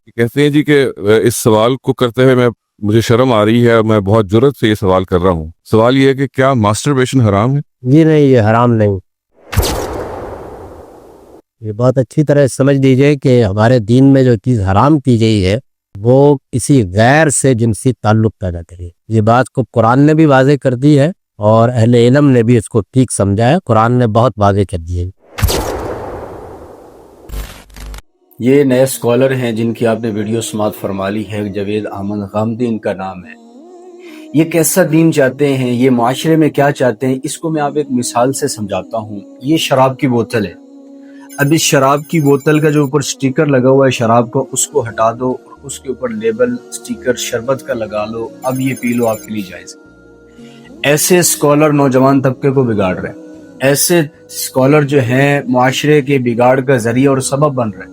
कहते हैं जी कि इस सवाल को करते हुए मुझे शर्म आ रही है, मैं बहुत जुर्रत से ये सवाल कर रहा हूँ। सवाल ये है कि क्या मास्टरबेशन हराम है? जी नहीं, ये हराम नहीं। ये बहुत अच्छी तरह समझ लीजिए कि हमारे दीन में जो चीज़ हराम की गई है वो किसी गैर से जिनसी ताल्लुक पैदा करे। ये बात को कुरान ने भी वाज़ेह कर दी है और अहले इल्म ने भी इसको ठीक समझा है। कुरान ने बहुत वाज़ेह कर दी है। ये नए स्कॉलर हैं जिनकी आपने वीडियो समाअत फरमा ली है, जावेद अहमद गामदी इनका नाम है। ये कैसा दीन चाहते हैं, ये माशरे में क्या चाहते हैं, इसको मैं आप एक मिसाल से समझाता हूँ। ये शराब की बोतल है। अब इस शराब की बोतल का जो ऊपर स्टिकर लगा हुआ है शराब का, उसको हटा दो और उसके ऊपर लेबल स्टिकर शरबत का लगा लो। अब ये पी लो, आपके लिए जायज़। ऐसे स्कॉलर नौजवान तबके को बिगाड़ रहे हैं। ऐसे स्कॉलर जो हैं माशरे के बिगाड़ का जरिया और सबब बन रहे हैं।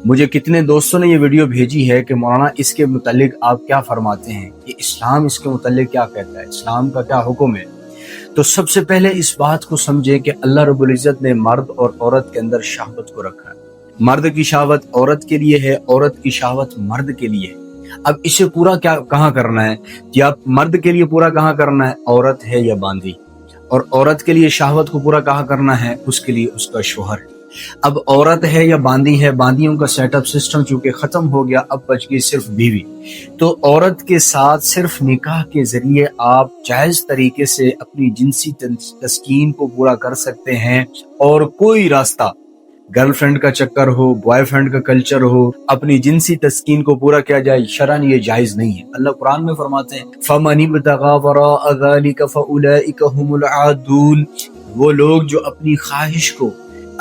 मुझे कितने दोस्तों ने ये वीडियो भेजी है कि मौलाना इसके मुतालिक आप क्या फरमाते हैं, ये इस्लाम इसके मुतालिक क्या कहता है, इस्लाम का क्या हुक्म है। तो सबसे पहले इस बात को समझें कि अल्लाह रब्बुल इज़्ज़त ने मर्द और औरत के अंदर शहवत को रखा है। मर्द की शहवत औरत के लिए है, औरत की शहवत मर्द के लिए है। अब इसे पूरा क्या कहाँ करना है कि आप मर्द के लिए पूरा कहाँ करना है, औरत है या बांदी, और औरत के लिए शहवत को पूरा कहाँ करना है, उसके लिए उसका शोहर है। अब औरत है या बांदी है, बांदियों का सेटअप सिस्टम चूंकि खत्म हो गया, अब बच गई सिर्फ बीवी। तो औरत के साथ सिर्फ निकाह के जरिए आप जायज तरीके से अपनी जिनसी तस्कीन को पूरा कर सकते हैं। और कोई रास्ता, गर्लफ्रेंड का चक्कर हो, बॉयफ्रेंड का कल्चर हो, अपनी जिनसी तस्कीन को पूरा किया जाए, शरन ये जायज नहीं है। अल्लाह कुरान में फरमाते हैं फमन इब्तगा वराअ ज़ालिका फउलाइका हुमुल आदून, वो लोग जो अपनी ख्वाहिश को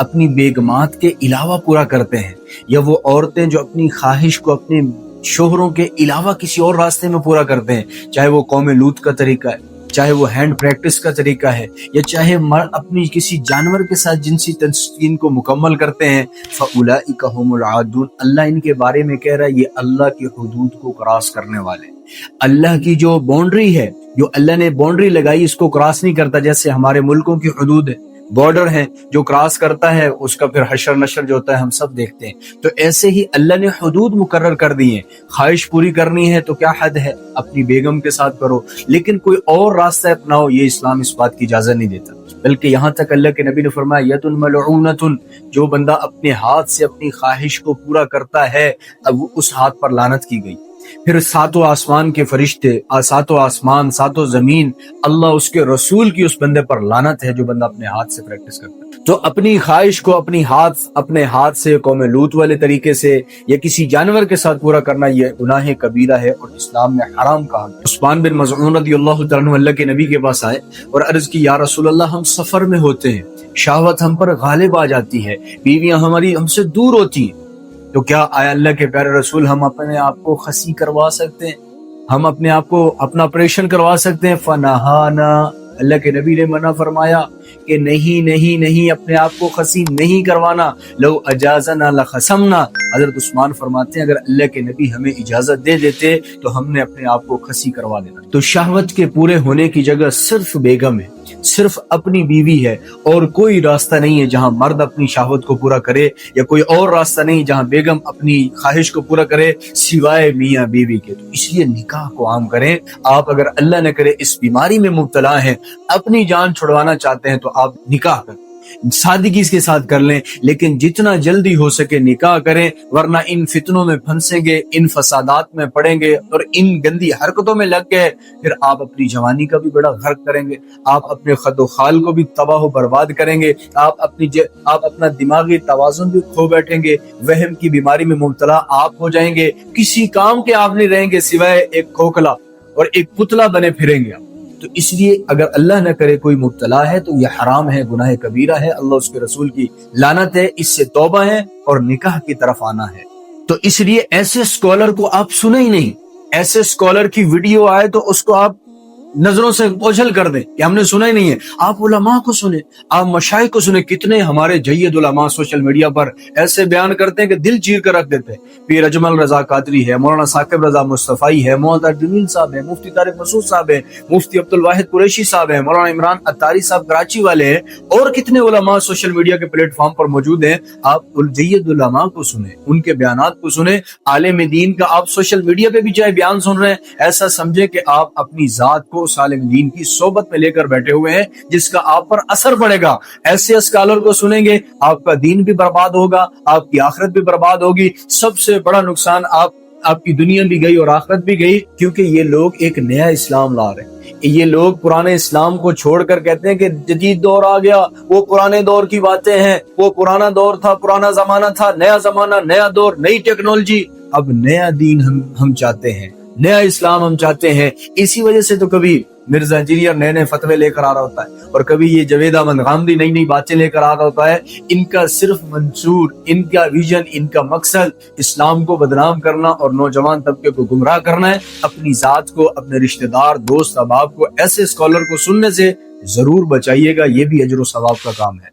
अपनी बेगमात के अलावा पूरा करते हैं, या वो औरतें जो अपनी ख्वाहिश को अपने शोहरों के अलावा किसी और रास्ते में पूरा करते हैं, चाहे वो कौम लूत का तरीका है, चाहे वो हैंड प्रैक्टिस का तरीका है, या चाहे मर्द अपनी किसी जानवर के साथ जिनसी तस्कीन को मुकम्मल करते हैं, फउलाइका हुमुल आदून, अल्लाह इनके बारे में कह रहा है ये अल्लाह की हुदूद को क्रॉस करने वाले। अल्लाह की जो बाउंड्री है, जो अल्लाह ने बाउंड्री लगाई, इसको क्रॉस नहीं करता। जैसे हमारे मुल्कों की हुदूद है, बॉर्डर है, जो क्रॉस करता है उसका फिर हशर नशर जो होता है हम सब देखते हैं। तो ऐसे ही अल्लाह ने हुदूद मुकर्रर कर दी है। ख्वाहिश पूरी करनी है तो क्या हद है, अपनी बेगम के साथ करो, लेकिन कोई और रास्ता अपनाओ, ये इस्लाम इस बात की इजाजत नहीं देता। बल्कि यहाँ तक अल्लाह के नबी ने फरमाया यदुन मलऊनतुन, जो बंदा अपने हाथ से अपनी ख्वाहिश को पूरा करता है, अब उस हाथ पर लानत की गई। फिर सातों आसमान के फरिश्ते, सातों आसमान, सातों जमीन, अल्लाह उसके रसूल की उस बंदे पर लानत है जो बंदा अपने हाथ से प्रैक्टिस करता है। तो अपनी ख्वाहिश को अपने हाथ से कौम लूत वाले तरीके से या किसी जानवर के साथ पूरा करना, यह गुनाह कबीरा है और इस्लाम में हराम कहा। उस्मान बिन मज़ऊन रज़ियल्लाहु तआला अन्हु अल्लाह के नबी के पास आए और अर्ज की या रसूल अल्लाह, हम सफर में होते हैं, शहवत हम पर गालिब आ जाती है, बीवियां हमारी हमसे दूर होती हैं, तो क्या आया अल्लाह के प्यारे रसूल हम अपने आप को खसी करवा सकते हैं, हम अपने आप को अपना ऑपरेशन करवा सकते हैं? फनहाना, अल्लाह के नबी ने मना फरमाया कि नहीं नहीं नहीं, अपने आप को खसी नहीं करवाना। लो अजाज़ना लखसमना, हजरत उस्मान फरमाते हैं अगर अल्लाह के नबी हमें इजाजत दे देते तो हमने अपने आप को खसी करवा देना। तो शहवत के पूरे होने की जगह सिर्फ बेगम है, सिर्फ अपनी बीवी है, और कोई रास्ता नहीं है जहां मर्द अपनी शहवत को पूरा करे, या कोई और रास्ता नहीं जहां बेगम अपनी ख्वाहिश को पूरा करे सिवाय मियाँ बीवी के। तो इसलिए निकाह को आम करें। आप अगर अल्लाह न करे इस बीमारी में मुब्तला हैं, अपनी जान छुड़वाना चाहते हैं, तो आप निकाह करें, सादगी के साथ कर लें, लेकिन जितना जल्दी हो सके निकाह करें, वरना इन फितनों में फंसेंगे, इन फसादात में पड़ेंगे और इन गंदी हरकतों में लग गए, फिर आप अपनी जवानी का भी बड़ा गर्क करेंगे, आप अपने खदो खाल को भी तबाह बर्बाद करेंगे, आप अपना दिमागी तवाजुन भी खो बैठेंगे, वहम की बीमारी में मुब्तला आप हो जाएंगे, किसी काम के आप नहीं रहेंगे सिवाय एक खोखला और एक पुतला बने फिरेंगे आप। तो इसलिए अगर अल्लाह न करे कोई मुब्तला है तो यह हराम है, गुनाह कबीरा है, अल्लाह उसके रसूल की लानत है, इससे तौबा है और निकाह की तरफ आना है। तो इसलिए ऐसे स्कॉलर को आप सुने ही नहीं, ऐसे स्कॉलर की वीडियो आए तो उसको आप नजरों से ओझल कर दें कि हमने सुना ही नहीं है। आप उलमा को सुने, आप मशाइख को सुने। कितने हमारे जय्यद उलमा सोशल मीडिया पर ऐसे बयान करते हैं कि दिल चीर कर रख देते हैं। पीर अजमल रजा कादरी है, मौलाना साकिब रजा मुस्तफाई है, मोहम्मद जमील साहब है, मुफ्ती तारिक मसूद साहब है, मुफ्ती अब्दुल वाहिद कुरैशी साहब है, मौलाना इमरान अत्तारी साहब कराची वाले हैं, और कितने उलमा सोशल मीडिया के प्लेटफॉर्म पर मौजूद हैं। आप जय्यद उलमा को सुने, उनके बयानात को सुने। आलिम दीन का आप सोशल मीडिया पे भी चाहे बयान सुन रहे हैं, ऐसा समझे कि आप अपनी जात को उस आलिम दीन की सोबत में लेकर बैठे हुए हैं जिसका आप पर असर पड़ेगा। ऐसे स्कॉलर को सुनेंगे, आपका दीन भी बर्बाद होगा, आपकी आखिरत भी बर्बाद होगी। सबसे बड़ा नुकसान आपकी दुनिया भी गई और आखिरत भी गई, क्योंकि ये लोग एक नया इस्लाम ला रहे हैं। ये लोग पुराने इस्लाम को छोड़कर कहते हैं कि जदीद दौर आ गया, वो पुराने दौर की बातें हैं, वो पुराना दौर था, पुराना जमाना था, नया जमाना, नया दौर, नई टेक्नोलॉजी। अब नया दीन हम चाहते हैं, नया इस्लाम हम चाहते हैं। इसी वजह से तो कभी मिर्जा इंजीनियर नए नए फतवे लेकर आ रहा होता है, और कभी ये जवेद अहमद गामदी नई नई बातें लेकर आ रहा होता है। इनका सिर्फ मंसूर, इनका विजन, इनका मकसद इस्लाम को बदनाम करना और नौजवान तबके को गुमराह करना है। अपनी जात को, अपने रिश्तेदार, दोस्त, अहबाब को ऐसे स्कॉलर को सुनने से जरूर बचाइएगा, ये भी अजर व सवाब का काम है।